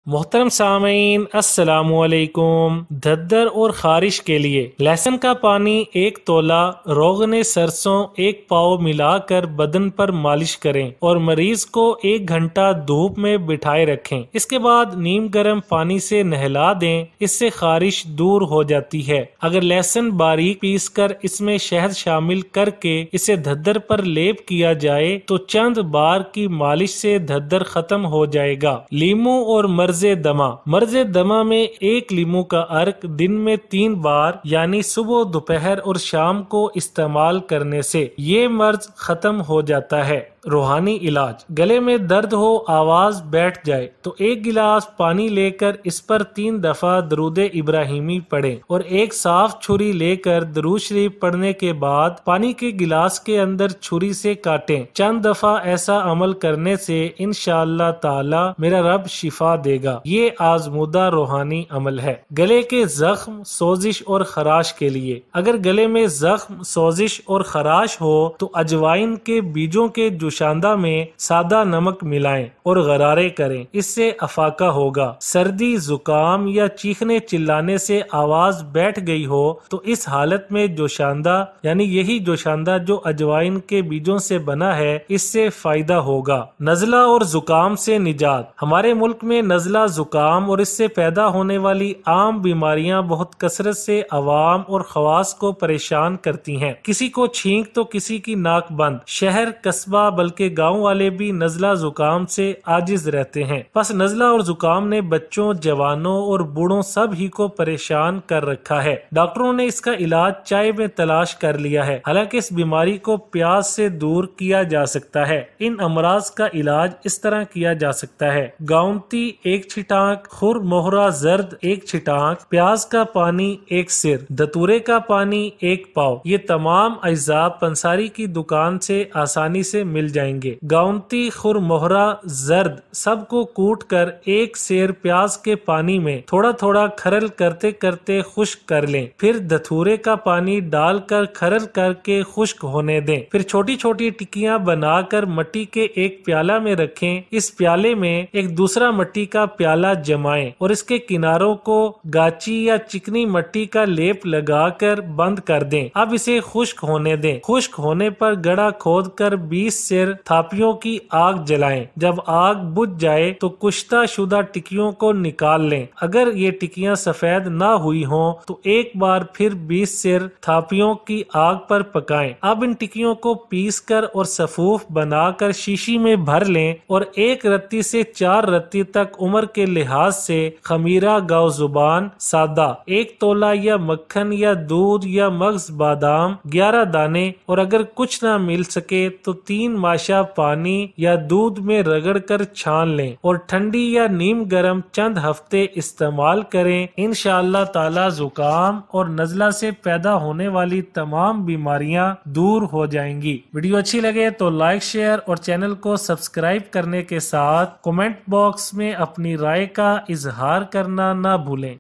محترم سامعین السلام علیکم۔ دھدر اور خارش کے لیے لہسن کا پانی 1 تولا، روغن سرسوں 1 پاؤ ملا کر بدن پر مالش کریں اور مریض کو 1 گھنٹہ دھوپ میں بٹھائے رکھیں۔ اس کے بعد نیم گرم پانی سے نہلا دیں، اس سے خارش دور ہو جاتی ہے۔ اگر لہسن باریک پیس کر اس میں شہد شامل کر کے اسے دھدر پر لیپ کیا جائے تو چند بار کی مالش سے دھدر ختم ہو جائے گا۔ لیموں اور مرض دمہ میں 1 لیموں کا عرق دن میں 3 بار یعنی صبح، دوپہر اور شام کو استعمال کرنے سے یہ مرض ختم ہو جاتا ہے۔ روحانی علاج: گلے میں درد ہو، آواز بیٹھ جائے تو 1 گلاس پانی لے کر اس پر 3 دفعہ درود ابراہیمی پڑھیں اور ایک صاف چھری لے کر درود شریف پڑھنے کے بعد پانی کے گلاس کے اندر چھری سے کاٹیں۔ چند دفعہ ایسا عمل کرنے سے انشاءاللہ تعالی میرا رب شفا دے گا۔ یہ آزمودہ روحانی عمل ہے۔ گلے کے زخم، سوزش اور خراش کے لیے: اگر گلے میں زخم، سوزش اور خراش ہو تو اجوائن کے بیجوں کے جوشاندہ میں سادہ نمک ملائیں اور غرارے کریں، اس سے افاقہ ہوگا۔ سردی، زکام یا چیخنے چلانے سے آواز بیٹھ گئی ہو تو اس حالت میں جوشاندہ یعنی یہی جوشاندہ جو اجوائن کے بیجوں سے بنا ہے، اس سے فائدہ ہوگا۔ نزلہ اور زکام سے نجات: ہمارے ملک میں نزلہ، زکام اور اس سے پیدا ہونے والی عام بیماریاں بہت کثرت سے عوام اور خواص کو پریشان کرتی ہیں۔ کسی کو چھینک تو کسی کی ناک بند۔ شہر، قصبہ بلکہ گاؤں والے بھی نزلہ زکام سے عاجز رہتے ہیں۔ بس نزلہ اور زکام نے بچوں، جوانوں اور بوڑھوں سب ہی کو پریشان کر رکھا ہے۔ ڈاکٹروں نے اس کا علاج چائے میں تلاش کر لیا ہے، حالانکہ اس بیماری کو پیاز سے دور کیا جا سکتا ہے۔ ان امراض کا علاج اس طرح کیا جا سکتا ہے: گاؤنتی 1 چھٹانک، خر مہرہ زرد 1 چھٹانک، پیاز کا پانی 1 سر، دھتورے کا پانی 1 پاؤ۔ یہ تمام اجزاء پنساری کی دکان سے آسانی سے مل جائیں گے۔ گاؤنتی، خر مہرہ زرد سب کو کوٹ کر 1 سیر پیاز کے پانی میں تھوڑا تھوڑا کھرل کرتے کرتے خشک کر لیں، پھر دھتورے کا پانی ڈال کر کھرل کر کے خشک ہونے دیں، پھر چھوٹی چھوٹی ٹکیاں بنا کر مٹی کے ایک پیالہ میں رکھیں۔ اس پیالے میں ایک دوسرا مٹی کا پیالہ جمائیں اور اس کے کناروں کو گاچی یا چکنی مٹی کا لیپ لگا کر بند کر دیں۔ اب اسے خشک ہونے دیں۔ خشک ہونے پر گڑھا کھود کر 20 سیر تھاپیوں کی آگ جلائیں۔ جب آگ بجھ جائے تو کشتہ شدہ ٹکیوں کو نکال لیں۔ اگر یہ ٹکیاں سفید نہ ہوئی ہوں تو ایک بار پھر 20 سیر تھاپیوں کی آگ پر پکائیں۔ اب ان ٹکیوں کو پیس کر اور سفوف بنا کر شیشی میں بھر لیں اور 1 رتی سے 4 رتی تک عمر کے لحاظ سے خمیرہ گاؤ زبان سادہ 1 تولا یا مکھن یا دودھ یا مغز بادام 11 دانے اور اگر کچھ نہ مل سکے تو 3 ماشا پانی یا دودھ میں رگڑ کر چھان لیں اور ٹھنڈی یا نیم گرم چند ہفتے استعمال کریں۔ انشاءاللہ تعالی زکام اور نزلہ سے پیدا ہونے والی تمام بیماریاں دور ہو جائیں گی۔ ویڈیو اچھی لگے تو لائک، شیئر اور چینل کو سبسکرائب کرنے کے ساتھ کمنٹ باکس میں اپنی رائے کا اظہار کرنا نہ بھولیں۔